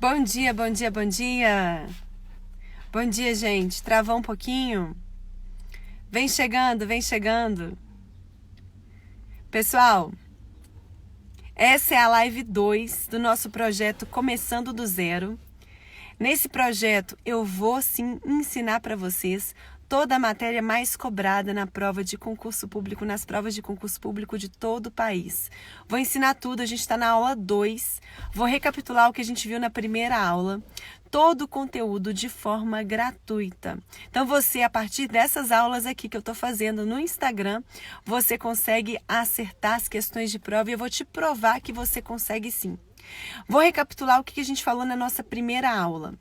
Bom dia, bom dia, bom dia. Bom dia, gente. Travou um pouquinho? Vem chegando, vem chegando. Pessoal, essa é a live 2 do nosso projeto Começando do Zero. Nesse projeto, eu vou sim ensinar para vocês toda a matéria mais cobrada na prova de concurso público, nas provas de concurso público de todo o país. Vou ensinar tudo, a gente está na aula 2. Vou recapitular o que a gente viu na primeira aula. Todo o conteúdo de forma gratuita. Então você, a partir dessas aulas aqui que eu estou fazendo no Instagram, você consegue acertar as questões de prova e eu vou te provar que você consegue sim. Vou recapitular o que a gente falou na nossa primeira aula.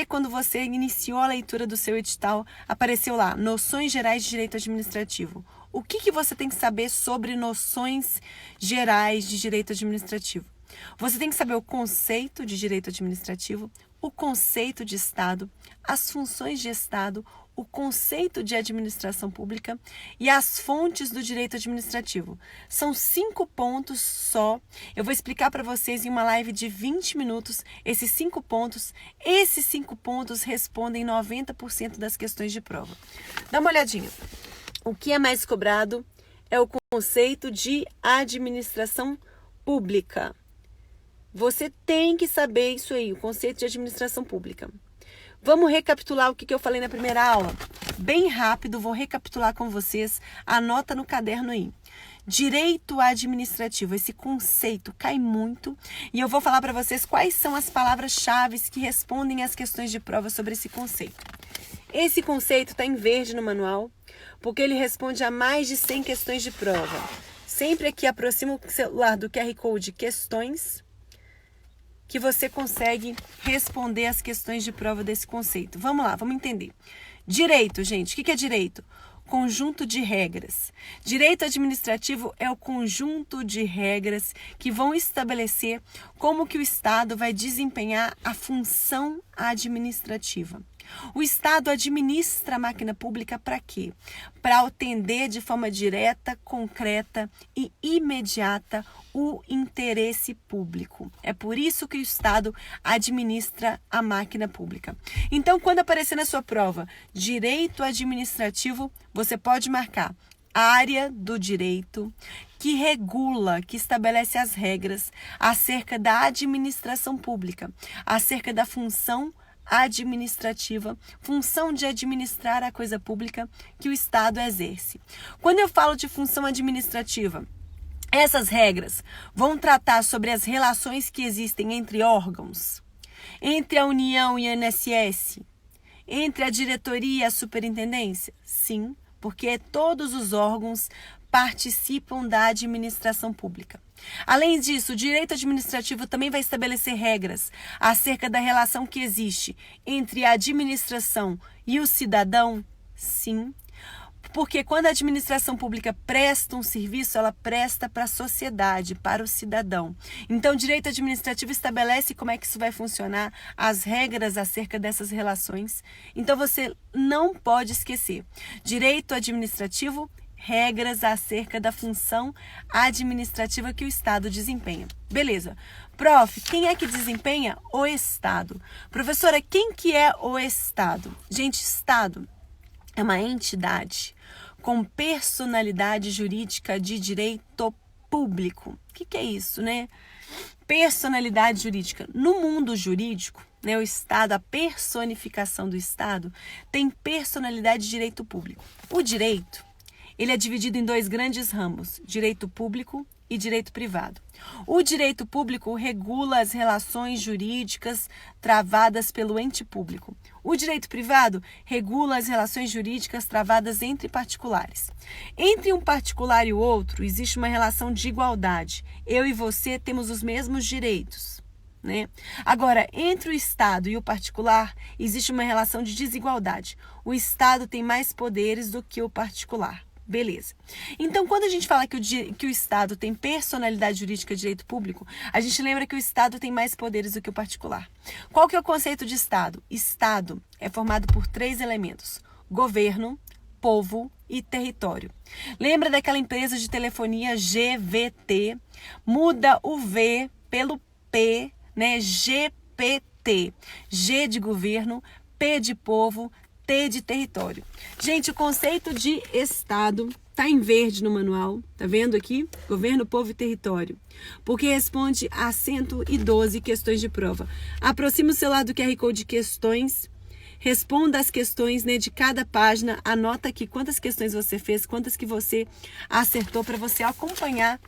Quando você iniciou a leitura do seu edital, apareceu lá, noções gerais de direito administrativo. O que você tem que saber sobre noções gerais de direito administrativo? Você tem que saber o conceito de direito administrativo, o conceito de Estado, as funções de Estado, o conceito de administração pública e as fontes do direito administrativo. São 5 pontos só. Eu vou explicar para vocês em uma live de 20 minutos esses 5 pontos. Esses 5 pontos respondem 90% das questões de prova. Dá uma olhadinha. O que é mais cobrado é o conceito de administração pública. Você tem que saber isso aí, o conceito de administração pública. Vamos recapitular o que eu falei na primeira aula? Bem rápido, vou recapitular com vocês. Anota no caderno aí. Direito administrativo, esse conceito cai muito. E eu vou falar para vocês quais são as palavras-chave que respondem às questões de prova sobre esse conceito. Esse conceito está em verde no manual, porque ele responde a mais de 100 questões de prova. Sempre aqui aproxima o celular do QR Code questões, que você consegue responder as questões de prova desse conceito. Vamos lá, vamos entender. Direito, gente, o que é direito? Conjunto de regras. Direito administrativo é o conjunto de regras que vão estabelecer como que o Estado vai desempenhar a função administrativa. O Estado administra a máquina pública para quê? Para atender de forma direta, concreta e imediata o interesse público. É por isso que o Estado administra a máquina pública. Então, quando aparecer na sua prova direito administrativo, você pode marcar área do direito que regula, que estabelece as regras acerca da administração pública, acerca da função administrativa, função de administrar a coisa pública que o Estado exerce. Quando eu falo de função administrativa, essas regras vão tratar sobre as relações que existem entre órgãos, entre a União e a INSS, entre a diretoria e a superintendência? Sim, porque todos os órgãos participam da administração pública. Além disso, o direito administrativo também vai estabelecer regras acerca da relação que existe entre a administração e o cidadão? Sim, porque quando a administração pública presta um serviço, ela presta para a sociedade, para o cidadão. Então, o direito administrativo estabelece como é que isso vai funcionar, as regras acerca dessas relações. Então, você não pode esquecer. Direito administrativo, regras acerca da função administrativa que o Estado desempenha. Beleza. Prof, quem é que desempenha? O Estado. Professora, quem que é o Estado? Gente, Estado é uma entidade com personalidade jurídica de direito público. O que é isso, né? Personalidade jurídica. No mundo jurídico, né, o Estado, a personificação do Estado, tem personalidade de direito público. O direito, ele é dividido em 2 grandes ramos, direito público e direito privado. O direito público regula as relações jurídicas travadas pelo ente público. O direito privado regula as relações jurídicas travadas entre particulares. Entre um particular e o outro, existe uma relação de igualdade. Eu e você temos os mesmos direitos, né? Agora, entre o Estado e o particular, existe uma relação de desigualdade. O Estado tem mais poderes do que o particular. Beleza. Então, quando a gente fala que o Estado tem personalidade jurídica de direito público, a gente lembra que o Estado tem mais poderes do que o particular. Qual que é o conceito de Estado? Estado é formado por 3 elementos: governo, povo e território. Lembra daquela empresa de telefonia GVT? Muda o V pelo P, né? GP PT. G de governo, P de povo, T de território. Gente, o conceito de Estado tá em verde no manual, tá vendo aqui? Governo, povo e território. Porque responde a 112 questões de prova. Aproxima o celular do QR Code de questões, responda as questões, né, de cada página, anota aqui quantas questões você fez, quantas que você acertou para você acompanhar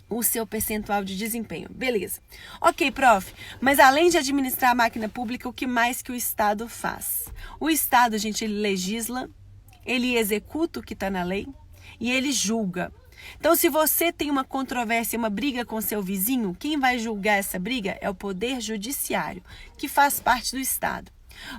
o seu percentual de desempenho. Beleza. Ok, prof, mas além de administrar a máquina pública, o que mais que o Estado faz? O Estado, gente, ele legisla, ele executa o que está na lei e ele julga. Então, se você tem uma controvérsia, uma briga com seu vizinho, quem vai julgar essa briga é o Poder Judiciário, que faz parte do Estado.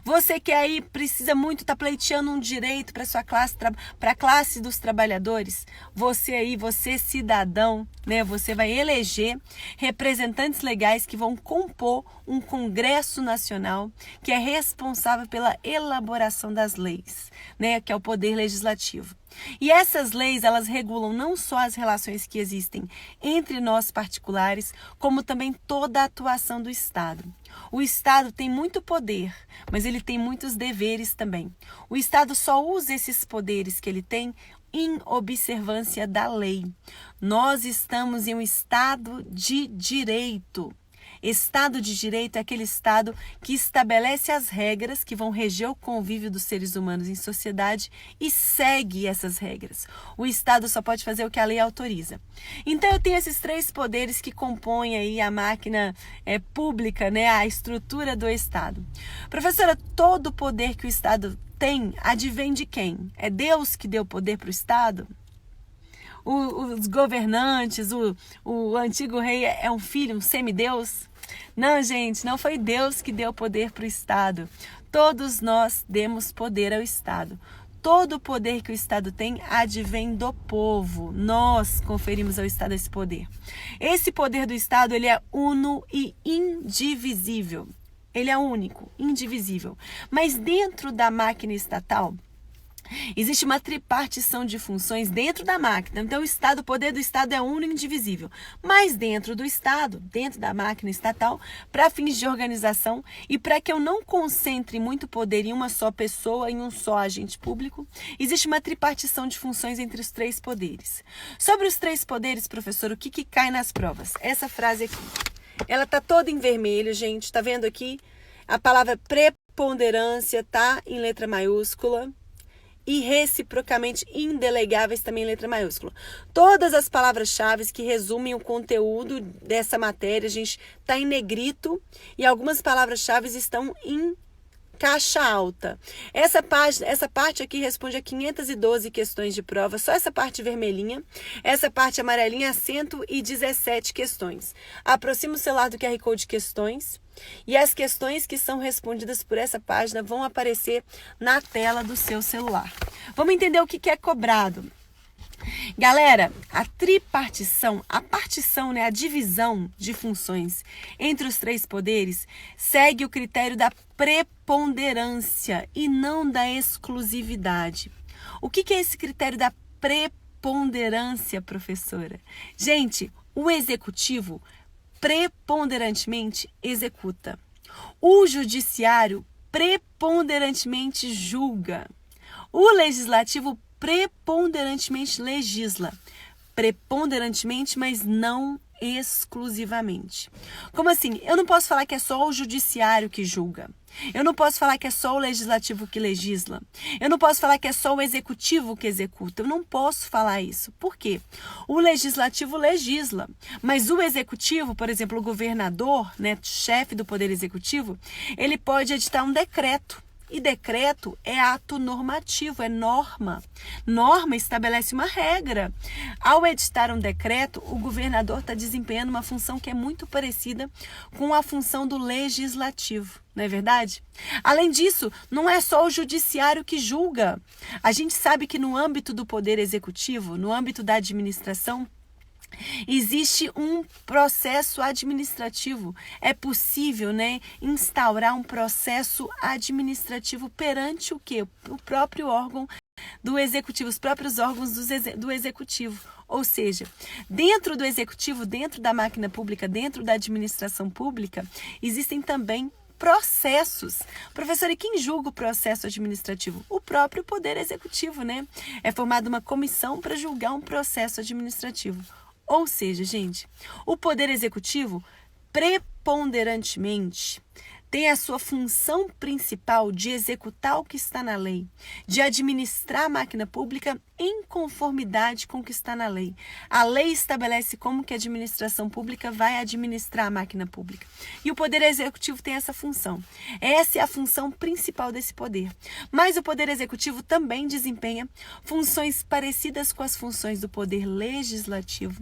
Você que aí precisa muito, está pleiteando um direito para sua classe, para a classe dos trabalhadores, você cidadão, né? Você vai eleger representantes legais que vão compor um Congresso Nacional que é responsável pela elaboração das leis, né? Que é o Poder Legislativo. E essas leis, elas regulam não só as relações que existem entre nós particulares, como também toda a atuação do Estado. O Estado tem muito poder, mas ele tem muitos deveres também. O Estado só usa esses poderes que ele tem em observância da lei. Nós estamos em um Estado de direito. Estado de direito é aquele Estado que estabelece as regras que vão reger o convívio dos seres humanos em sociedade e segue essas regras. O Estado só pode fazer o que a lei autoriza. Então eu tenho esses três poderes que compõem aí a máquina pública, né, a estrutura do Estado. Professora, todo o poder que o Estado tem advém de quem? É Deus que deu poder para o Estado? Os governantes, o antigo rei é um filho, um semideus? Não, gente, não foi Deus que deu poder para o Estado. Todos nós demos poder ao Estado. Todo o poder que o Estado tem advém do povo. Nós conferimos ao Estado esse poder. Esse poder do Estado, ele é uno e indivisível. Ele é único, indivisível. Mas dentro da máquina estatal, existe uma tripartição de funções dentro da máquina. Então, o poder do Estado é uno e indivisível. Mas dentro do Estado, dentro da máquina estatal, para fins de organização e para que eu não concentre muito poder em uma só pessoa, em um só agente público, existe uma tripartição de funções entre os três poderes. Sobre os três poderes, professor, o que cai nas provas? Essa frase aqui. Ela está toda em vermelho, gente. Está vendo aqui? A palavra preponderância está em letra maiúscula. E reciprocamente indelegáveis também em letra maiúscula. Todas as palavras-chave que resumem o conteúdo dessa matéria, a gente está em negrito e algumas palavras-chave estão em caixa alta. Essa parte aqui responde a 512 questões de prova, só essa parte vermelhinha. Essa parte amarelinha, 117 questões. Aproxima o celular do QR Code de questões. E as questões que são respondidas por essa página vão aparecer na tela do seu celular. Vamos entender o que é cobrado. Galera, a tripartição, a partição, né, a divisão de funções entre os três poderes segue o critério da preponderância e não da exclusividade. O que é esse critério da preponderância, professora? Gente, o executivo preponderantemente executa. O judiciário preponderantemente julga. O legislativo preponderantemente legisla. Preponderantemente, mas não exclusivamente. Como assim? Eu não posso falar que é só o judiciário que julga. Eu não posso falar que é só o legislativo que legisla. Eu não posso falar que é só o executivo que executa. Eu não posso falar isso. Por quê? O legislativo legisla, mas o executivo, por exemplo, o governador, né, chefe do poder executivo, ele pode editar um decreto. E decreto é ato normativo, é norma. Norma estabelece uma regra. Ao editar um decreto, o governador está desempenhando uma função que é muito parecida com a função do legislativo, não é verdade? Além disso, não é só o judiciário que julga. A gente sabe que no âmbito do poder executivo, no âmbito da administração, existe um processo administrativo. É possível, né, instaurar um processo administrativo perante o quê? O próprio órgão do executivo, os próprios órgãos do executivo. Ou seja, dentro do executivo, dentro da máquina pública, dentro da administração pública, existem também processos. Professor, e quem julga o processo administrativo? O próprio Poder Executivo, né? É formada uma comissão para julgar um processo administrativo. Ou seja, gente, o Poder Executivo, preponderantemente, tem a sua função principal de executar o que está na lei, de administrar a máquina pública em conformidade com o que está na lei. A lei estabelece como que a administração pública vai administrar a máquina pública. E o Poder Executivo tem essa função. Essa é a função principal desse poder. Mas o Poder Executivo também desempenha funções parecidas com as funções do Poder Legislativo.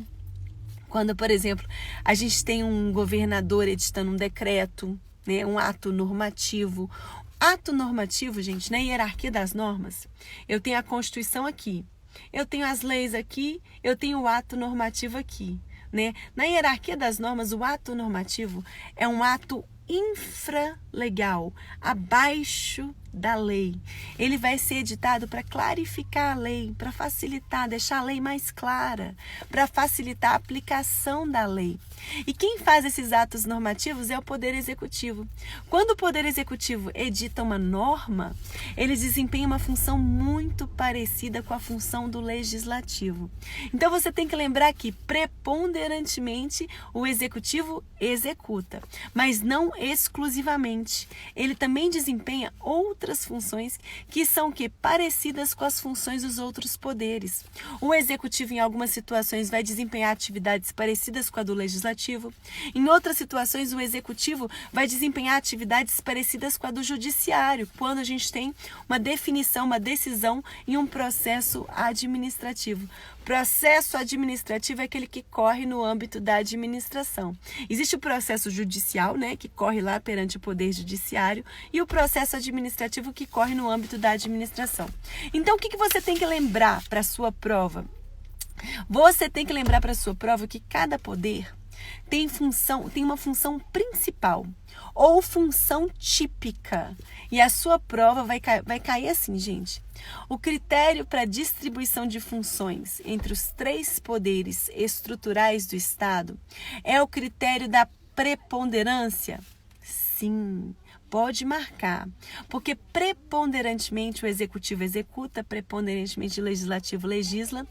Quando, por exemplo, a gente tem um governador editando um decreto, né, um ato normativo. Ato normativo, gente, na hierarquia das normas, eu tenho a Constituição aqui, eu tenho as leis aqui, eu tenho o ato normativo aqui, né? Na hierarquia das normas, o ato normativo é um ato infralegal, abaixo da lei. Ele vai ser editado para clarificar a lei, para facilitar, deixar a lei mais clara, para facilitar a aplicação da lei. E quem faz esses atos normativos é o Poder Executivo. Quando o Poder Executivo edita uma norma, ele desempenha uma função muito parecida com a função do Legislativo. Então você tem que lembrar que preponderantemente o Executivo executa, mas não exclusivamente. Ele também desempenha outras funções que são parecidas com as funções dos outros poderes. O Executivo, em algumas situações, vai desempenhar atividades parecidas com a do Legislativo. Em outras situações, o Executivo vai desempenhar atividades parecidas com a do Judiciário, quando a gente tem uma definição, uma decisão em um processo administrativo. Processo administrativo é aquele que corre no âmbito da administração. Existe o processo judicial, né, que corre lá perante o Poder Judiciário, e o processo administrativo que corre no âmbito da administração. Então, o que você tem que lembrar para a sua prova? Você tem que lembrar para a sua prova que cada poder tem uma função principal ou função típica. E a sua prova vai cair assim, gente. O critério para distribuição de funções entre os 3 poderes estruturais do Estado é o critério da preponderância? Sim. Pode marcar, porque preponderantemente o Executivo executa, preponderantemente o Legislativo legisla,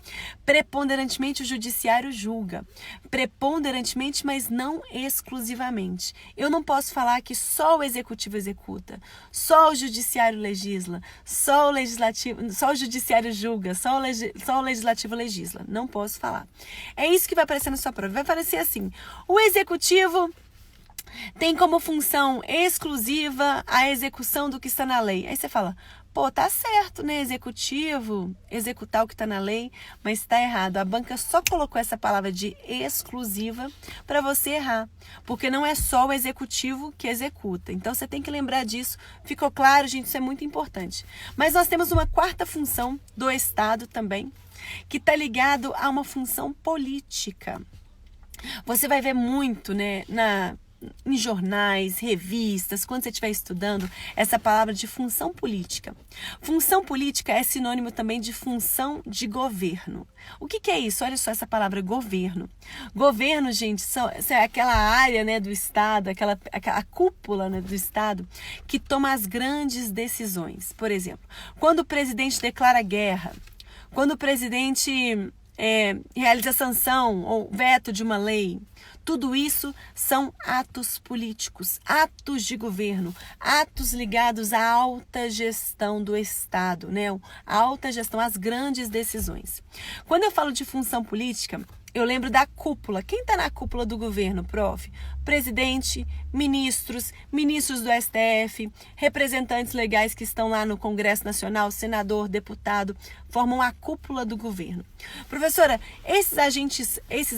preponderantemente o Judiciário julga, preponderantemente, mas não exclusivamente. Eu não posso falar que só o Executivo executa, só o Judiciário legisla, só o Judiciário julga, só o Legislativo legisla. Não posso falar. É isso que vai aparecer na sua prova. Vai aparecer assim: o Executivo tem como função exclusiva a execução do que está na lei. Aí você fala, pô, tá certo, né? Executivo, executar o que está na lei, mas está errado. A banca só colocou essa palavra de exclusiva para você errar, porque não é só o executivo que executa. Então você tem que lembrar disso. Ficou claro, gente? Isso é muito importante. Mas nós temos uma 4ª função do Estado também, que está ligado a uma função política. Você vai ver muito, né, em jornais, revistas, quando você estiver estudando, essa palavra de função política. Função política é sinônimo também de função de governo. O que é isso? Olha só essa palavra governo. Governo, gente, é aquela área, né, do Estado, aquela cúpula, né, do Estado que toma as grandes decisões. Por exemplo, quando o presidente declara guerra, quando o presidente realiza sanção ou veto de uma lei, tudo isso são atos políticos, atos de governo, atos ligados à alta gestão do Estado, né? A alta gestão, as grandes decisões. Quando eu falo de função política, eu lembro da cúpula. Quem está na cúpula do governo, prof? Presidente, ministros do STF, representantes legais que estão lá no Congresso Nacional, senador, deputado, formam a cúpula do governo. Professora, esses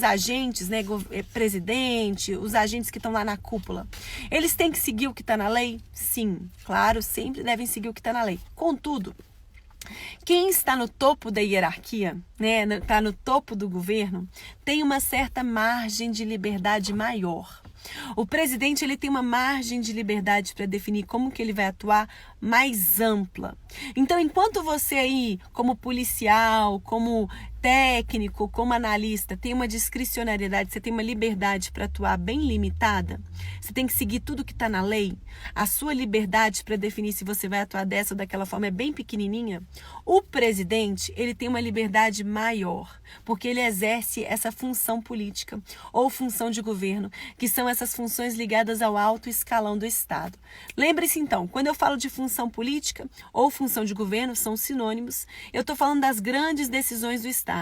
agentes, né, presidente, os agentes que estão lá na cúpula, eles têm que seguir o que está na lei? Sim, claro, sempre devem seguir o que está na lei. Contudo, quem está no topo da hierarquia, né, está no topo do governo, tem uma certa margem de liberdade maior. O presidente ele tem uma margem de liberdade para definir como que ele vai atuar mais ampla. Então, enquanto você aí, como policial, como técnico, como analista, tem uma discricionariedade, você tem uma liberdade para atuar bem limitada, você tem que seguir tudo que está na lei, a sua liberdade para definir se você vai atuar dessa ou daquela forma é bem pequenininha, o presidente, ele tem uma liberdade maior, porque ele exerce essa função política ou função de governo, que são essas funções ligadas ao alto escalão do Estado. Lembre-se então, quando eu falo de função política ou função de governo, são sinônimos, eu estou falando das grandes decisões do Estado.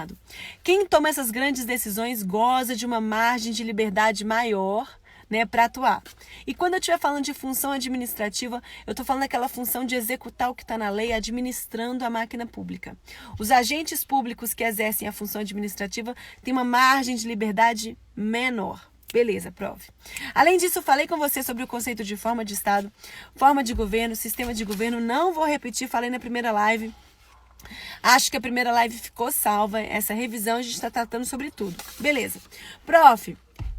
Quem toma essas grandes decisões goza de uma margem de liberdade maior, né, para atuar. E quando eu estiver falando de função administrativa, eu estou falando daquela função de executar o que está na lei, administrando a máquina pública. Os agentes públicos que exercem a função administrativa têm uma margem de liberdade menor. Beleza, prof. Além disso, falei com você sobre o conceito de forma de Estado, forma de governo, sistema de governo. Não vou repetir, falei na primeira live. Acho que a primeira live ficou salva. Essa revisão a gente está tratando sobre tudo. Beleza. Prof,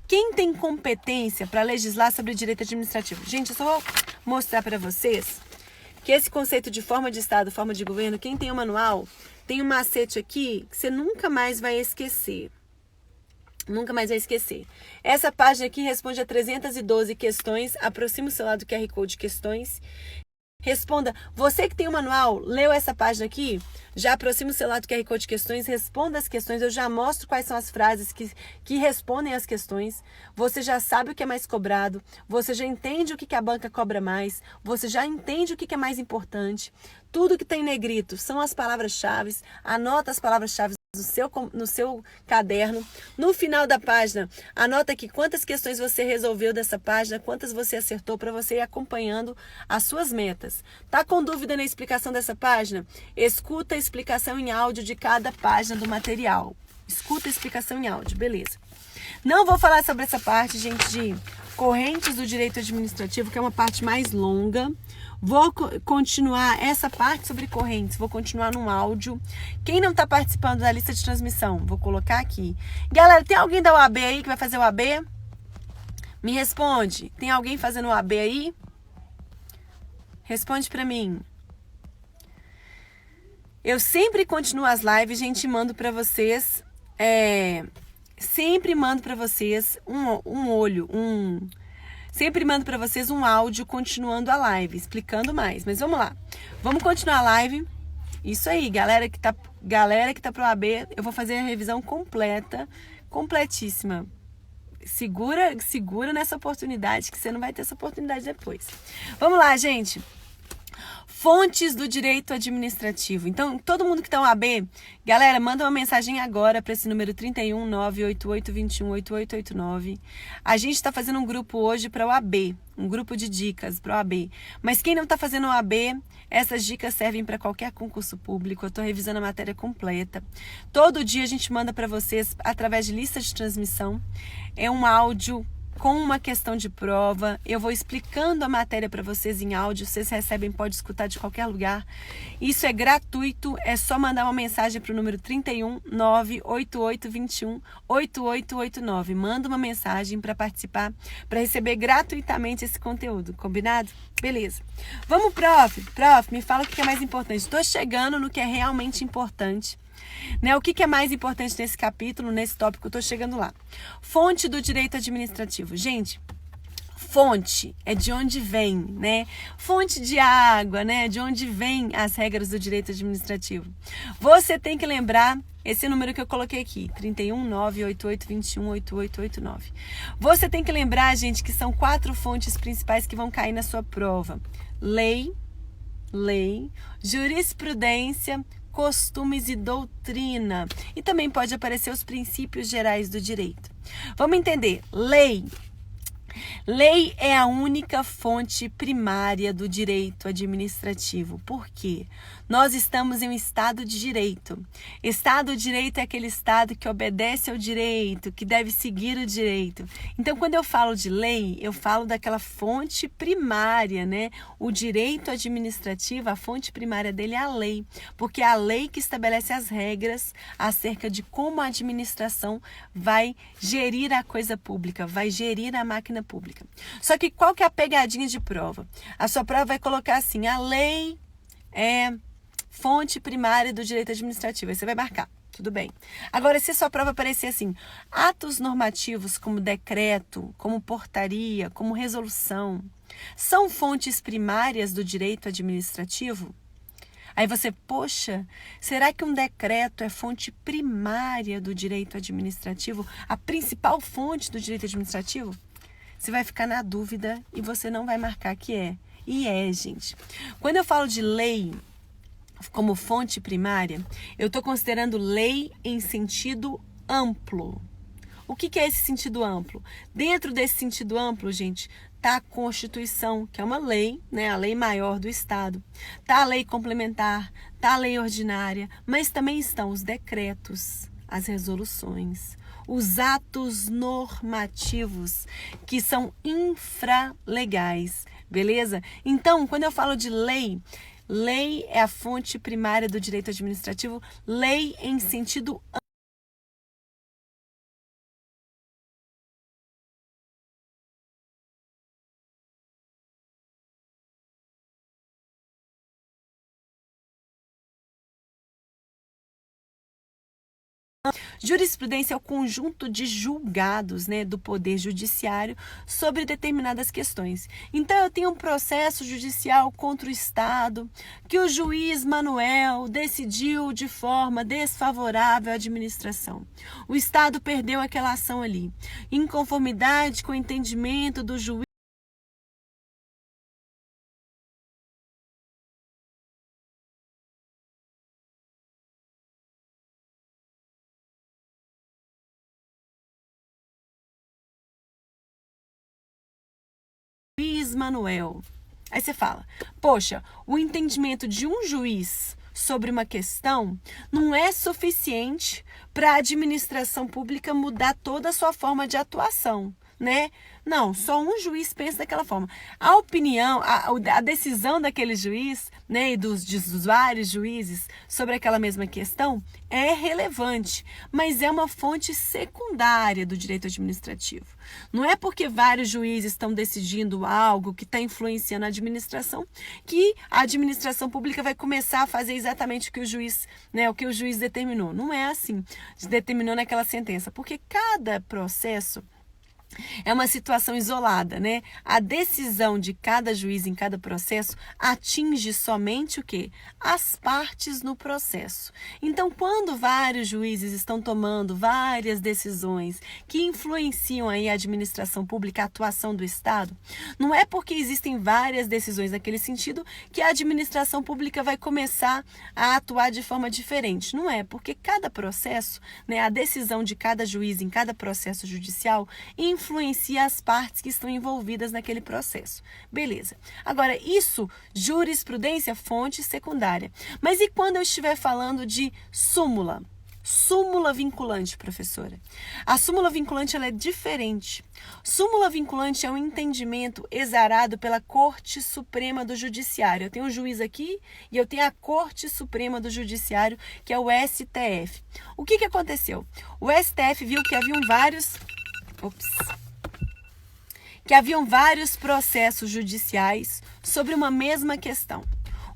quem tem competência para legislar sobre direito administrativo? Gente, eu só vou mostrar para vocês que esse conceito de forma de Estado, forma de governo, quem tem o manual, tem um macete aqui que você nunca mais vai esquecer. Nunca mais vai esquecer. Essa página aqui responde a 312 questões. Aproxima o celular do QR Code questões. Responda, você que tem o manual, leu essa página aqui, já aproxima o celular do QR Code questões, responda as questões, eu já mostro quais são as frases que respondem as questões, você já sabe o que é mais cobrado, você já entende o que a banca cobra mais, você já entende o que é mais importante, tudo que tem em negrito são as palavras-chave, anota as palavras-chave no seu caderno. No final da página, anota aqui quantas questões você resolveu dessa página, quantas você acertou para você ir acompanhando as suas metas. Tá com dúvida na explicação dessa página? Escuta a explicação em áudio de cada página do material. Escuta a explicação em áudio, beleza. Não vou falar sobre essa parte, gente, de correntes do direito administrativo, que é uma parte mais longa. Vou continuar essa parte sobre correntes, vou continuar no áudio. Quem não está participando da lista de transmissão, vou colocar aqui. Galera, tem alguém da OAB aí que vai fazer o AB? Me responde. Tem alguém fazendo o AB aí? Responde para mim. Eu sempre continuo as lives, gente, mando para vocês. Sempre mando para vocês Sempre mando para vocês um áudio continuando a live, explicando mais. Mas vamos lá. Vamos continuar a live. Isso aí, galera que tá pro AB, eu vou fazer a revisão completa, completíssima. Segura nessa oportunidade, que você não vai ter essa oportunidade depois. Vamos lá, gente. Fontes do direito administrativo. Então, todo mundo que está no AB, galera, manda uma mensagem agora para esse número 31 988 21 8889. A gente está fazendo um grupo hoje para o AB, um grupo de dicas para o AB. Mas quem não está fazendo o AB, essas dicas servem para qualquer concurso público. Eu estou revisando a matéria completa. Todo dia a gente manda para vocês, através de lista de transmissão, é um áudio com uma questão de prova. Eu vou explicando a matéria para vocês em áudio, vocês recebem, pode escutar de qualquer lugar. Isso é gratuito, é só mandar uma mensagem para o número 31 988 21 8889. Manda uma mensagem para participar, para receber gratuitamente esse conteúdo, combinado? Beleza. Vamos, prof, me fala o que é mais importante. Estou chegando no que é realmente importante. Né? O que é mais importante nesse capítulo, nesse tópico? Eu estou chegando lá. Fonte do direito administrativo. Gente, fonte é de onde vem, né? Fonte de água, né? De onde vem as regras do direito administrativo. Você tem que lembrar esse número que eu coloquei aqui, 31 988 21 8889. Você tem que lembrar, gente, que são 4 fontes principais que vão cair na sua prova. Lei, jurisprudência, costumes e doutrina. E também pode aparecer os princípios gerais do direito. Vamos entender. Lei. Lei é a única fonte primária do direito administrativo. Por quê? Nós estamos em um Estado de Direito. Estado de Direito é aquele Estado que obedece ao direito, que deve seguir o direito. Então, quando eu falo de lei, eu falo daquela fonte primária, né? O direito administrativo, a fonte primária dele é a lei, porque é a lei que estabelece as regras acerca de como a administração vai gerir a coisa pública, vai gerir a máquina pública. Só que qual que é a pegadinha de prova? A sua prova vai colocar assim, a lei é fonte primária do direito administrativo. Aí você vai marcar. Tudo bem. Agora, se a sua prova aparecer assim, atos normativos como decreto, como portaria, como resolução, são fontes primárias do direito administrativo? Aí você, poxa, será que um decreto é fonte primária do direito administrativo? A principal fonte do direito administrativo? Você vai ficar na dúvida e você não vai marcar que é. E é, gente. Quando eu falo de lei como fonte primária, eu estou considerando lei em sentido amplo. O que é esse sentido amplo? Dentro desse sentido amplo, gente, está a Constituição, que é uma lei, né, a lei maior do Estado. Está a lei complementar, está a lei ordinária, mas também estão os decretos, as resoluções, os atos normativos, que são infralegais, beleza? Então, quando eu falo de lei, lei é a fonte primária do direito administrativo, lei em sentido jurisprudência é o conjunto de julgados, né, do Poder Judiciário sobre determinadas questões. Então, eu tenho um processo judicial contra o Estado que o juiz Manuel decidiu de forma desfavorável à administração. O Estado perdeu aquela ação ali. Em conformidade com o entendimento do juiz Manuel. Aí você fala, poxa, o entendimento de um juiz sobre uma questão não é suficiente para a administração pública mudar toda a sua forma de atuação, né? Não, só um juiz pensa daquela forma. A opinião, a decisão daquele juiz, né, e dos vários juízes sobre aquela mesma questão é relevante, mas é uma fonte secundária do direito administrativo. Não é porque vários juízes estão decidindo algo que está influenciando a administração que a administração pública vai começar a fazer exatamente o que o juiz, né, o que o juiz determinou. Não é assim, determinou naquela sentença, porque cada processo é uma situação isolada, né? A decisão de cada juiz em cada processo atinge somente o quê? As partes no processo. Então, quando vários juízes estão tomando várias decisões que influenciam aí a administração pública, a atuação do Estado, não é porque existem várias decisões naquele sentido que a administração pública vai começar a atuar de forma diferente. Não é, porque cada processo, né, a decisão de cada juiz em cada processo judicial influencia as partes que estão envolvidas naquele processo. Beleza. Agora, isso, jurisprudência, fonte secundária. Mas e quando eu estiver falando de súmula? Súmula vinculante, professora. A súmula vinculante ela é diferente. Súmula vinculante é um entendimento exarado pela Corte Suprema do Judiciário. Eu tenho um juiz aqui e eu tenho a Corte Suprema do Judiciário, que é o STF. O que aconteceu? O STF viu que haviam vários processos judiciais sobre uma mesma questão.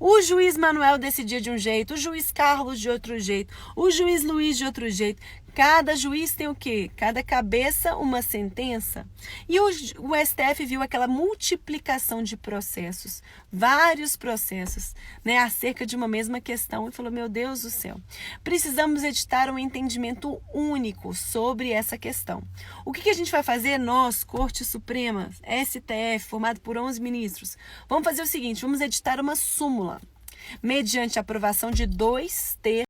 O juiz Manuel decidia de um jeito, o juiz Carlos de outro jeito, o juiz Luiz de outro jeito. Cada juiz tem o quê? Cada cabeça uma sentença. E o STF viu aquela multiplicação de processos, vários processos, né, acerca de uma mesma questão e falou, meu Deus do céu, precisamos editar um entendimento único sobre essa questão. O que a gente vai fazer? Nós, Corte Suprema, STF, formado por 11 ministros, vamos fazer o seguinte, vamos editar uma súmula, mediante a aprovação de 2/3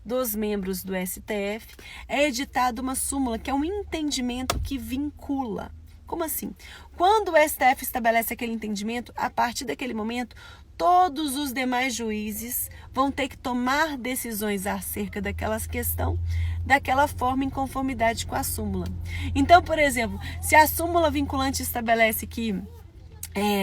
dos membros do STF, é editada uma súmula, que é um entendimento que vincula. Como assim? Quando o STF estabelece aquele entendimento, a partir daquele momento, todos os demais juízes vão ter que tomar decisões acerca daquela questão, daquela forma em conformidade com a súmula. Então, por exemplo, se a súmula vinculante estabelece que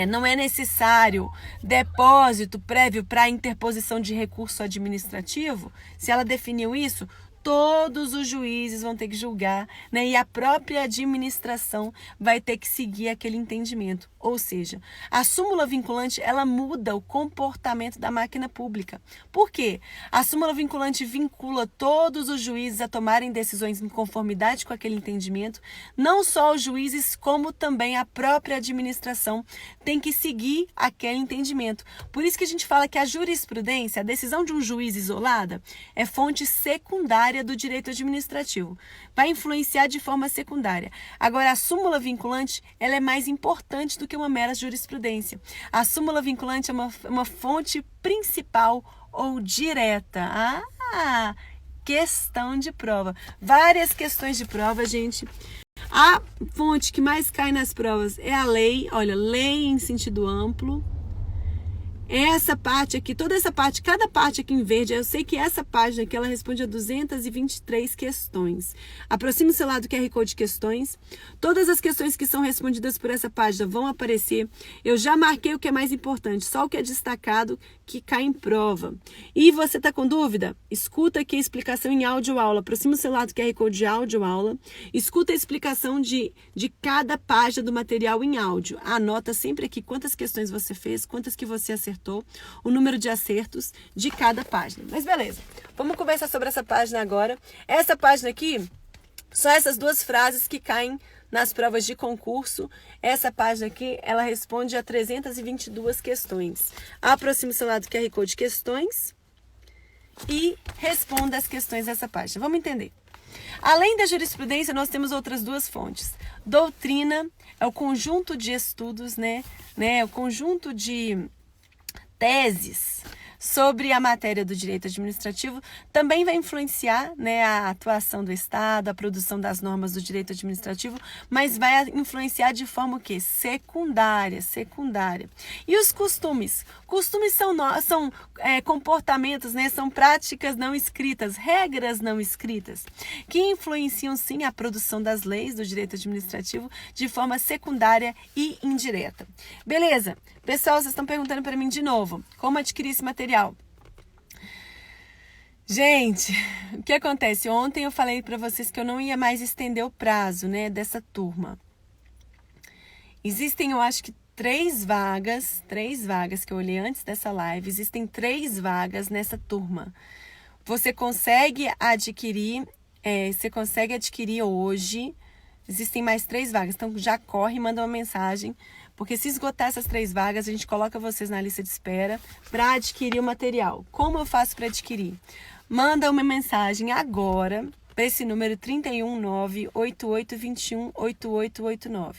não é necessário depósito prévio para interposição de recurso administrativo, se ela definiu isso, todos os juízes vão ter que julgar, né? E a própria administração vai ter que seguir aquele entendimento. Ou seja, a súmula vinculante, ela muda o comportamento da máquina pública. Por quê? A súmula vinculante vincula todos os juízes a tomarem decisões em conformidade com aquele entendimento. Não só os juízes, como também a própria administração tem que seguir aquele entendimento. Por isso que a gente fala que a jurisprudência, a decisão de um juiz isolada, é fonte secundária do direito administrativo. Vai influenciar de forma secundária. Agora, a súmula vinculante, ela é mais importante do que uma mera jurisprudência. A súmula vinculante é uma fonte principal ou direta. Questão de prova. Várias questões de prova, gente. A fonte que mais cai nas provas é a lei. Olha, lei em sentido amplo. Essa parte aqui, toda essa parte, cada parte aqui em verde, eu sei que essa página aqui, ela responde a 223 questões. Aproxime o celular do QR Code de questões. Todas as questões que são respondidas por essa página vão aparecer. Eu já marquei o que é mais importante, só o que é destacado que cai em prova. E você está com dúvida? Escuta aqui a explicação em áudio-aula. Aproxime o celular do QR Code de áudio-aula. Escuta a explicação de cada página do material em áudio. Anota sempre aqui quantas questões você fez, quantas que você acertou, o número de acertos de cada página. Mas beleza, vamos conversar sobre essa página agora. Essa página aqui, só essas duas frases que caem nas provas de concurso. Essa página aqui, ela responde a 322 questões. Aproxime o celular do QR Code de questões e responda as questões dessa página. Vamos entender. Além da jurisprudência, nós temos outras duas fontes. Doutrina é o conjunto de estudos, né? O conjunto de teses sobre a matéria do direito administrativo, também vai influenciar, né, a atuação do Estado, a produção das normas do direito administrativo, mas vai influenciar de forma o quê? Secundária. E os costumes? Costumes são comportamentos, né, são práticas não escritas, regras não escritas, que influenciam sim a produção das leis do direito administrativo de forma secundária e indireta. Beleza? Pessoal, vocês estão perguntando para mim de novo, como adquirir esse material? Gente, o que acontece? Ontem eu falei para vocês que eu não ia mais estender o prazo, né, dessa turma. Existem, eu acho que 3 vagas que eu olhei antes dessa live, existem 3 vagas nessa turma. Você consegue adquirir hoje, existem mais 3 vagas, então já corre e manda uma mensagem, porque se esgotar essas 3 vagas, a gente coloca vocês na lista de espera para adquirir o material. Como eu faço para adquirir? Manda uma mensagem agora para esse número 319-8821-8889.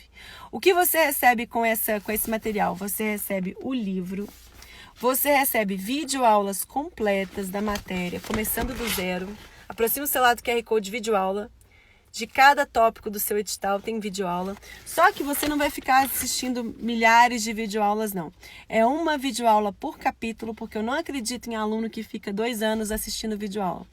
O que você recebe com esse material? Você recebe o livro, você recebe videoaulas completas da matéria, começando do zero. Aproxima o celular do QR Code de videoaula. De cada tópico do seu edital tem videoaula. Só que você não vai ficar assistindo milhares de videoaulas, não. É uma videoaula por capítulo, porque eu não acredito em aluno que fica 2 anos assistindo videoaula.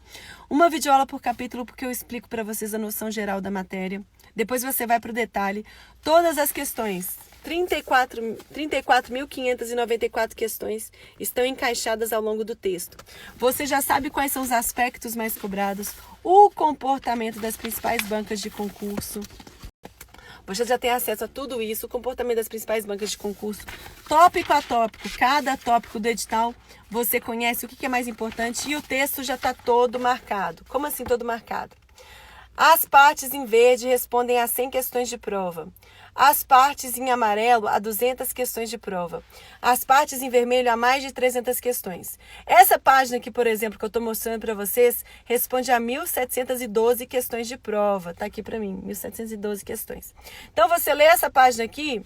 Uma videoaula por capítulo, porque eu explico para vocês a noção geral da matéria. Depois você vai para o detalhe. Todas as questões, 34.594 questões, estão encaixadas ao longo do texto. Você já sabe quais são os aspectos mais cobrados, o comportamento das principais bancas de concurso. Você já tem acesso a tudo isso, o comportamento das principais bancas de concurso, tópico a tópico, cada tópico do edital, você conhece o que é mais importante e o texto já está todo marcado. Como assim todo marcado? As partes em verde respondem a 100 questões de prova. As partes em amarelo a 200 questões de prova. As partes em vermelho a mais de 300 questões. Essa página aqui, por exemplo, que eu estou mostrando para vocês, responde a 1.712 questões de prova. Está aqui para mim, 1.712 questões. Então, você lê essa página aqui,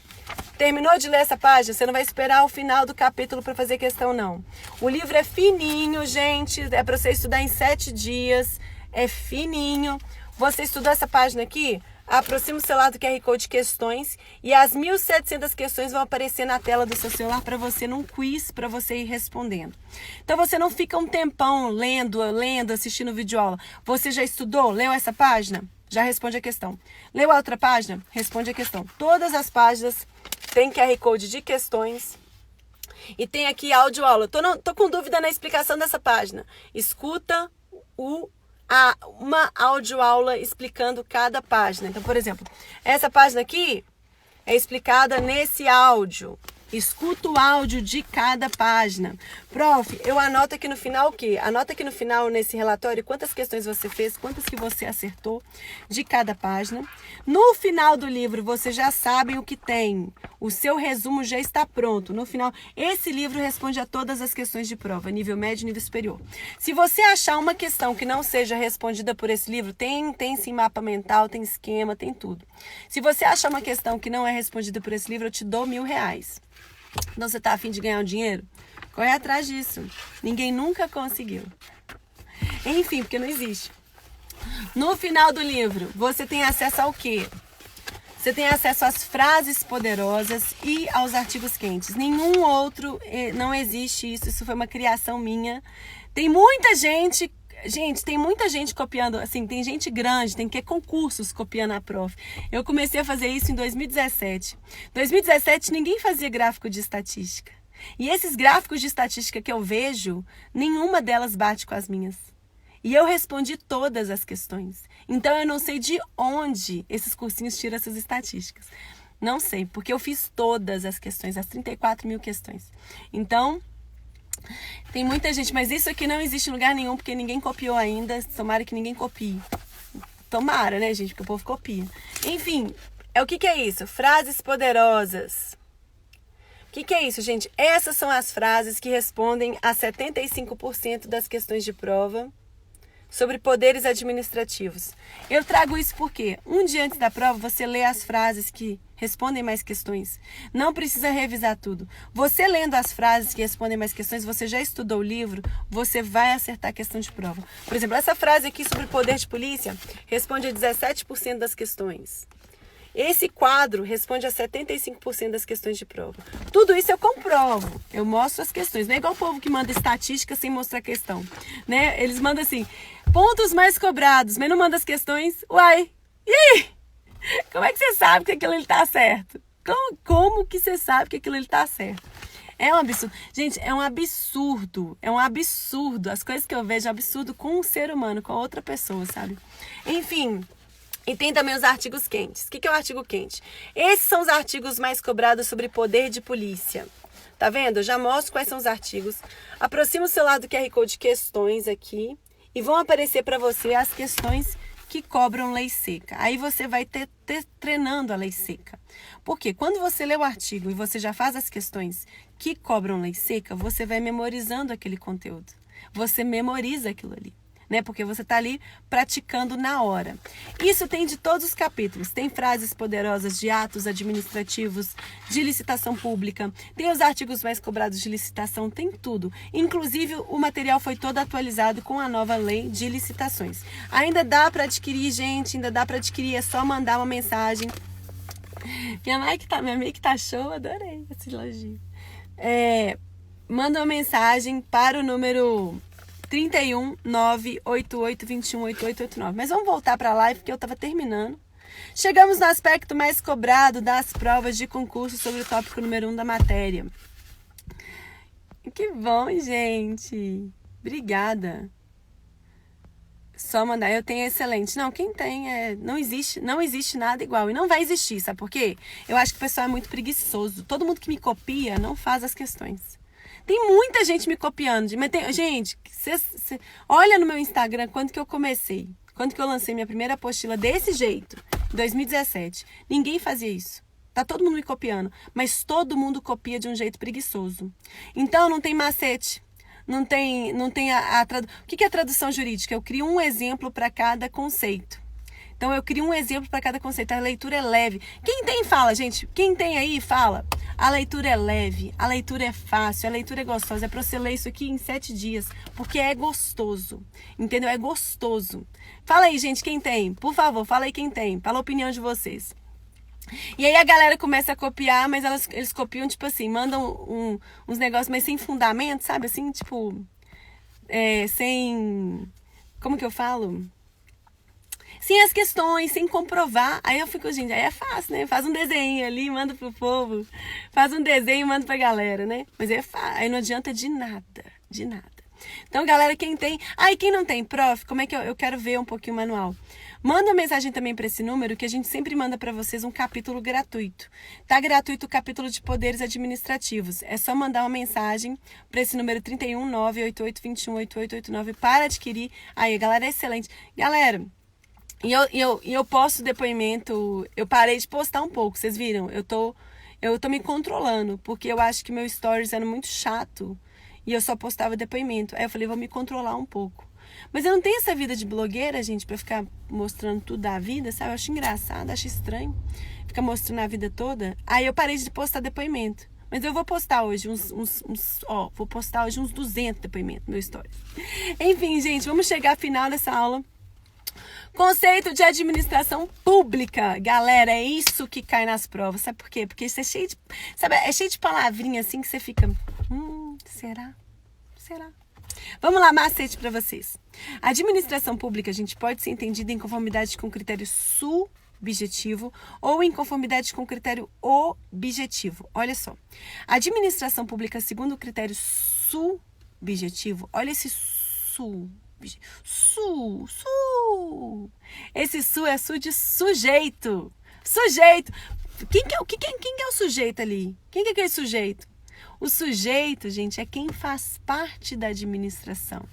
terminou de ler essa página, você não vai esperar o final do capítulo para fazer questão, não. O livro é fininho, gente, é para você estudar em 7 dias, é fininho. Você estudou essa página aqui? Aproxima o celular do QR Code de questões e as 1.700 questões vão aparecer na tela do seu celular para você num quiz, para você ir respondendo. Então você não fica um tempão lendo, assistindo videoaula. Você já estudou? Leu essa página? Já responde a questão. Leu a outra página? Responde a questão. Todas as páginas têm QR Code de questões e tem aqui áudio aula. Tô com dúvida na explicação dessa página. Escuta o uma audioaula explicando cada página. Então, por exemplo, essa página aqui é explicada nesse áudio. Escuta o áudio de cada página. Prof, eu anoto aqui no final o quê? Anota aqui no final, nesse relatório, quantas questões você fez, quantas que você acertou de cada página. No final do livro, vocês já sabem o que tem. O seu resumo já está pronto. No final, esse livro responde a todas as questões de prova, nível médio e nível superior. Se você achar uma questão que não seja respondida por esse livro, tem sim mapa mental, tem esquema, tem tudo. Se você achar uma questão que não é respondida por esse livro, eu te dou R$1.000. Então, você está a fim de ganhar um dinheiro? Corre atrás disso. Ninguém nunca conseguiu. Enfim, porque não existe. No final do livro, você tem acesso ao quê? Você tem acesso às frases poderosas e aos artigos quentes. Nenhum outro, não existe isso. Isso foi uma criação minha. Tem muita gente... Gente, tem muita gente copiando, assim, tem gente grande, tem que concursos copiando a prof. Eu comecei a fazer isso em 2017. 2017 ninguém fazia gráfico de estatística. E esses gráficos de estatística que eu vejo, nenhuma delas bate com as minhas. E eu respondi todas as questões. Então eu não sei de onde esses cursinhos tiram essas estatísticas. Não sei, porque eu fiz todas as questões, as 34.000 questões. Então... tem muita gente, mas isso aqui não existe em lugar nenhum, porque ninguém copiou ainda. Tomara que ninguém copie. Tomara, né, gente? Porque o povo copia. Enfim, o que é isso? Frases poderosas. O que é isso, gente? Essas são as frases que respondem a 75% das questões de prova sobre poderes administrativos. Eu trago isso porque um dia antes da prova você lê as frases que respondem mais questões. Não precisa revisar tudo. Você lendo as frases que respondem mais questões, você já estudou o livro, você vai acertar a questão de prova. Por exemplo, essa frase aqui sobre poder de polícia responde a 17% das questões. Esse quadro responde a 75% das questões de prova. Tudo isso eu comprovo. Eu mostro as questões. Não é igual o povo que manda estatística sem mostrar a questão. Né? Eles mandam assim, pontos mais cobrados, mas não manda as questões. Uai, e aí? Como é que você sabe que aquilo está certo? Como que você sabe que aquilo está certo? É um absurdo. Gente, é um absurdo. É um absurdo. As coisas que eu vejo é um absurdo com um ser humano, com outra pessoa, sabe? Enfim... E tem também os artigos quentes. O que é o artigo quente? Esses são os artigos mais cobrados sobre poder de polícia. Tá vendo? Eu já mostro quais são os artigos. Aproxima o celular do QR Code de questões aqui. E vão aparecer para você as questões que cobram lei seca. Aí você vai ter treinando a lei seca. Porque quando você lê o artigo e você já faz as questões que cobram lei seca, você vai memorizando aquele conteúdo. Você memoriza aquilo ali. Né? Porque você está ali praticando na hora. Isso tem de todos os capítulos. Tem frases poderosas de atos administrativos, de licitação pública, tem os artigos mais cobrados de licitação, tem tudo. Inclusive, o material foi todo atualizado com a nova lei de licitações. Ainda dá para adquirir, gente, ainda dá para adquirir, é só mandar uma mensagem. Minha mãe que tá show, adorei esse elogio. Manda uma mensagem para o número 31 988 21 8889. Mas vamos voltar para a live porque eu estava terminando. Chegamos no aspecto mais cobrado das provas de concurso sobre o tópico número 1 da matéria. Que bom, gente. Obrigada. Só mandar, eu tenho excelente. Não, quem tem não existe nada igual. E não vai existir, sabe por quê? Eu acho que o pessoal é muito preguiçoso. Todo mundo que me copia não faz as questões. Tem muita gente me copiando. Mas gente, cê olha no meu Instagram quando que eu comecei. Quando que eu lancei minha primeira apostila desse jeito. Em 2017. Ninguém fazia isso. Tá todo mundo me copiando. Mas todo mundo copia de um jeito preguiçoso. Então não tem macete. Não tem o que é tradução jurídica? Eu crio um exemplo para cada conceito. Então, eu crio um exemplo para cada conceito. A leitura é leve. Quem tem, fala, gente. Quem tem aí, fala. A leitura é leve, a leitura é fácil, a leitura é gostosa. É para você ler isso aqui em 7 dias, porque é gostoso. Entendeu? É gostoso. Fala aí, gente, quem tem? Por favor, fala aí quem tem. Fala a opinião de vocês. E aí a galera começa a copiar, mas eles copiam, tipo assim, mandam uns negócios, mas sem fundamento, sabe? Assim, tipo, sem... Como que eu falo? Sem as questões, sem comprovar. Aí eu fico, gente, aí é fácil, né? Faz um desenho ali, manda pro povo. Faz um desenho e manda pra galera, né? Mas aí não adianta de nada, de nada. Então, galera, quem tem... Ah, e quem não tem, prof, como é que eu quero ver um pouquinho o manual? Manda uma mensagem também para esse número, que a gente sempre manda para vocês um capítulo gratuito. Tá gratuito o capítulo de poderes administrativos. É só mandar uma mensagem para esse número 31 988 8889 para adquirir. Aí, galera, é excelente. Galera, eu posto depoimento, eu parei de postar um pouco, vocês viram? Eu tô me controlando, porque eu acho que meu stories era muito chato e eu só postava depoimento. Aí eu falei, vou me controlar um pouco. Mas eu não tenho essa vida de blogueira, gente, pra ficar mostrando tudo da vida, sabe? Eu acho engraçado, acho estranho ficar mostrando a vida toda. Aí eu parei de postar depoimento. Mas eu vou postar hoje vou postar hoje uns 200 depoimentos no meu story. Enfim, gente, vamos chegar ao final dessa aula. Conceito de administração pública. Galera, é isso que cai nas provas. Sabe por quê? Porque isso é cheio de... Sabe, é cheio de palavrinha assim que você fica... será? Será? Vamos lá, macete para vocês. A administração pública, a gente pode ser entendida em conformidade com critério subjetivo ou em conformidade com critério objetivo. Olha só. A administração pública, segundo o critério subjetivo, olha esse Esse é su de sujeito. Sujeito. Quem é o sujeito ali? Quem é aquele sujeito? O sujeito, gente, é quem faz parte da administração.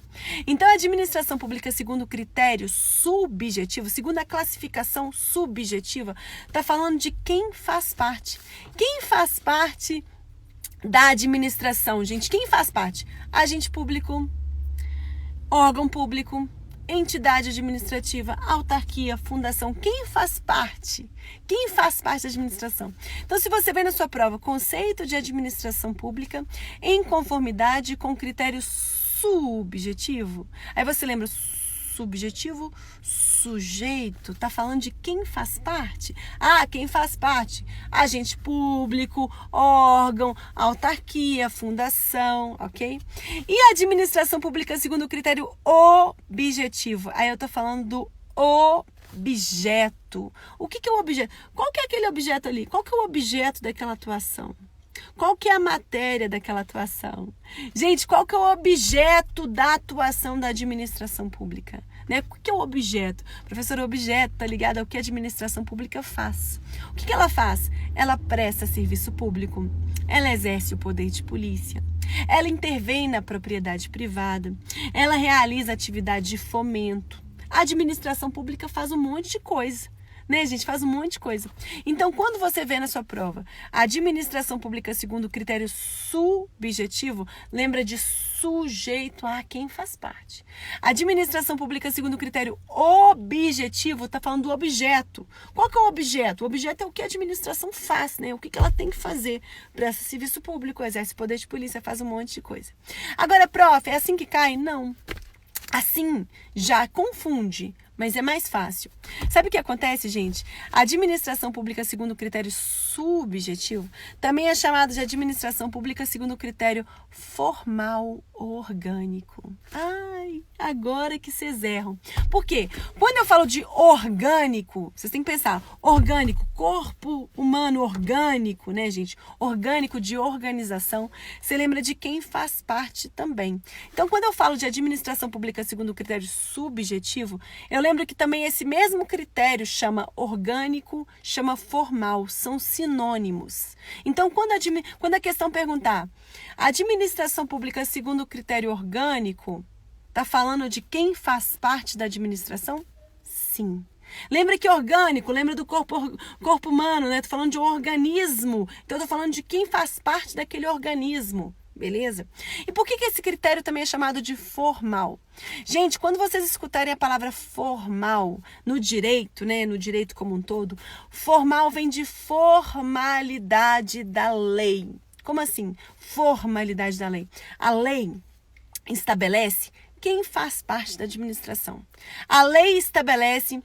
Então, a administração pública, segundo o critério subjetivo, segundo a classificação subjetiva, está falando de quem faz parte. Quem faz parte da administração, gente? Quem faz parte? Agente público, órgão público, entidade administrativa, autarquia, fundação. Quem faz parte? Quem faz parte da administração? Então, se você vê na sua prova conceito de administração pública em conformidade com critério subjetivo, aí você lembra subjetivo, sujeito, tá falando de quem faz parte? Ah, quem faz parte? Agente público, órgão, autarquia, fundação, ok? E a administração pública segundo o critério objetivo? Aí eu tô falando do objeto. O que é o objeto? Qual que é aquele objeto ali? Qual que é o objeto daquela atuação? Qual que é a matéria daquela atuação? Gente, qual que é o objeto da atuação da administração pública? Né? O que é o objeto? Professor, o objeto tá ligado ao que a administração pública faz. O que ela faz? Ela presta serviço público, ela exerce o poder de polícia, ela intervém na propriedade privada, ela realiza atividade de fomento. A administração pública faz um monte de coisa. Né, gente? Faz um monte de coisa. Então, quando você vê na sua prova a administração pública segundo o critério subjetivo, lembra de sujeito a quem faz parte. A administração pública segundo o critério objetivo está falando do objeto. Qual que é o objeto? O objeto é o que a administração faz, né? O que ela tem que fazer. Presta serviço público, exerce poder de polícia, faz um monte de coisa. Agora, prof, é assim que cai? Não. Assim, já confunde, mas é mais fácil. Sabe o que acontece, gente? A administração pública segundo o critério subjetivo também é chamada de administração pública segundo o critério formal orgânico. Ai, agora que vocês erram. Por quê? Quando eu falo de orgânico, vocês têm que pensar, orgânico, corpo humano orgânico, né, gente? Orgânico de organização, você lembra de quem faz parte também. Então, quando eu falo de administração pública segundo o critério subjetivo, eu lembro que também esse mesmo critério chama orgânico, chama formal, são sinônimos. Então, quando a questão perguntar, a administração pública segundo o critério orgânico, está falando de quem faz parte da administração? Sim. Lembra que orgânico, lembra do corpo humano, né? Estou falando de um organismo, então estou falando de quem faz parte daquele organismo. Beleza? E por que esse critério também é chamado de formal? Gente, quando vocês escutarem a palavra formal no direito, né, no direito como um todo, formal vem de formalidade da lei. Como assim? Formalidade da lei. A lei estabelece quem faz parte da administração. A lei estabelece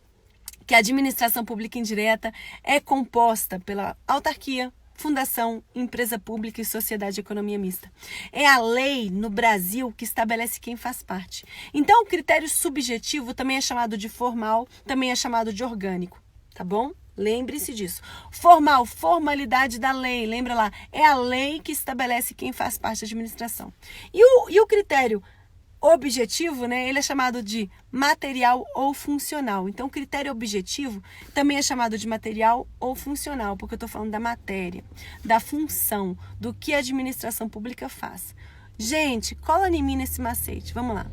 que a administração pública indireta é composta pela autarquia, fundação, empresa pública e sociedade de economia mista. É a lei no Brasil que estabelece quem faz parte. Então, o critério subjetivo também é chamado de formal, também é chamado de orgânico, tá bom? Lembre-se disso. Formal, formalidade da lei, lembra lá, é a lei que estabelece quem faz parte da administração. E o critério objetivo, né, ele é chamado de material ou funcional. Então, o critério objetivo também é chamado de material ou funcional, porque eu estou falando da matéria, da função, do que a administração pública faz. Gente, cola em mim nesse macete. Vamos lá.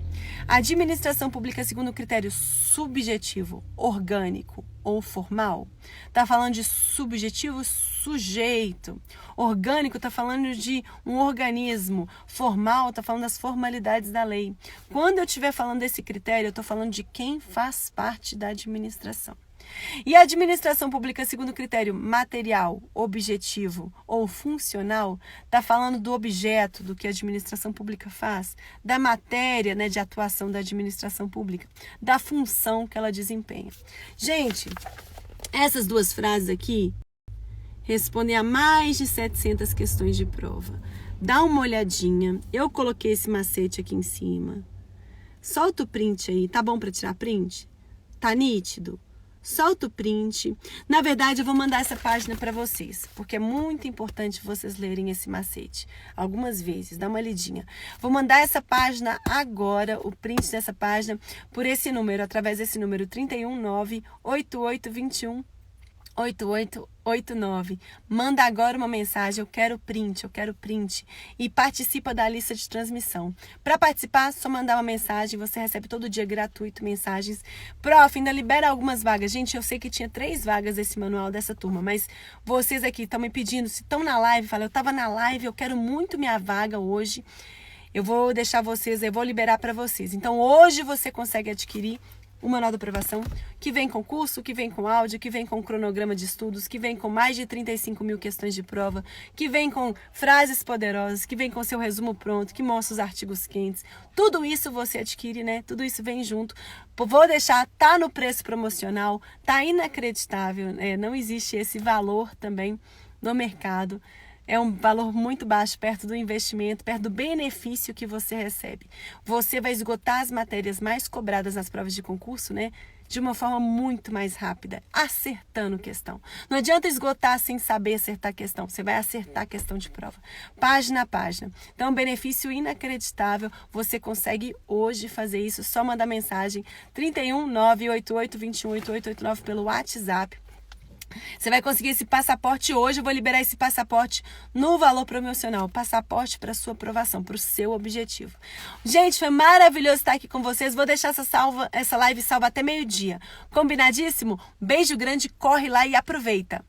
A administração pública, segundo o critério subjetivo, orgânico ou formal, está falando de subjetivo, sujeito. Orgânico está falando de um organismo. Formal está falando das formalidades da lei. Quando eu estiver falando desse critério, eu estou falando de quem faz parte da administração. E a administração pública, segundo o critério material, objetivo ou funcional, está falando do objeto, do que a administração pública faz, da matéria, né, de atuação da administração pública, da função que ela desempenha. Gente, essas duas frases aqui respondem a mais de 700 questões de prova. Dá uma olhadinha, eu coloquei esse macete aqui em cima. Solta o print aí, tá bom para tirar print? Tá nítido? Solta o print. Na verdade, eu vou mandar essa página para vocês, porque é muito importante vocês lerem esse macete algumas vezes. Dá uma lidinha. Vou mandar essa página agora, o print dessa página, por esse número, através desse número 319-8821-8889. Manda agora uma mensagem, eu quero print, e participa da lista de transmissão. Para participar, só mandar uma mensagem, você recebe todo dia gratuito mensagens. Prof, ainda libera algumas vagas. Gente, eu sei que tinha 3 vagas desse manual dessa turma, mas vocês aqui estão me pedindo, se estão na live, fala, eu estava na live, eu quero muito minha vaga hoje. Eu vou deixar vocês, eu vou liberar para vocês. Então, hoje você consegue adquirir o manual da aprovação, que vem com curso, que vem com áudio, que vem com cronograma de estudos, que vem com mais de 35 mil questões de prova, que vem com frases poderosas, que vem com seu resumo pronto, que mostra os artigos quentes. Tudo isso você adquire, né? Tudo isso vem junto. Vou deixar, tá no preço promocional, tá inacreditável, né? Não existe esse valor também no mercado. É um valor muito baixo, perto do investimento, perto do benefício que você recebe. Você vai esgotar as matérias mais cobradas nas provas de concurso, né? De uma forma muito mais rápida, acertando questão. Não adianta esgotar sem saber acertar questão. Você vai acertar a questão de prova, página a página. Então, benefício inacreditável. Você consegue hoje fazer isso. Só mandar mensagem 319-8821-8889 pelo WhatsApp. Você vai conseguir esse passaporte hoje. Eu vou liberar esse passaporte no valor promocional. Passaporte para sua aprovação, para o seu objetivo. Gente, foi maravilhoso estar aqui com vocês. Vou deixar essa live salva até meio-dia. Combinadíssimo? Beijo grande, corre lá e aproveita.